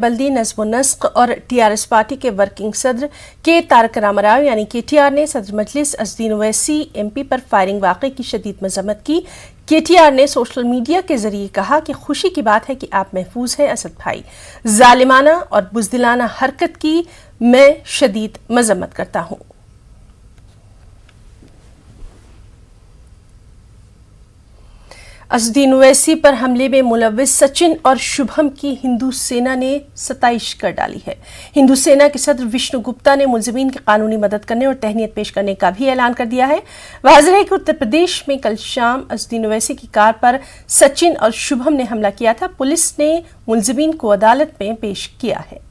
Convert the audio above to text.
बल्दी नज़्म नस्क और TRS party के वर्किंग सदर के तारक रामाराव यानी केटीआर ने सदर मजलिस अज़दीन ओवैसी एमपी पर फायरिंग वाक़े की शदीद मज़म्मत की। केटीआर ने सोशल मीडिया के जरिए कहा कि खुशी की बात है कि आप महफूज हैं असद भाई, जालिमाना और बुज़दिलाना हरकत की मैं शदीद मज़म्मत करता हूँ। अज़दीन ओवैसी पर हमले में मुलव्विस सचिन और शुभम की हिंदू सेना ने सताइश कर डाली है। हिंदू सेना के सदर विष्णु गुप्ता ने मुलजिमीन की कानूनी मदद करने और तहनीत पेश करने का भी ऐलान कर दिया है। वाज़ेह है कि उत्तर प्रदेश में कल शाम अज़दीन ओवैसी की कार पर सचिन और शुभम ने हमला किया था। पुलिस ने मुलजिमीन को अदालत में पेश किया है।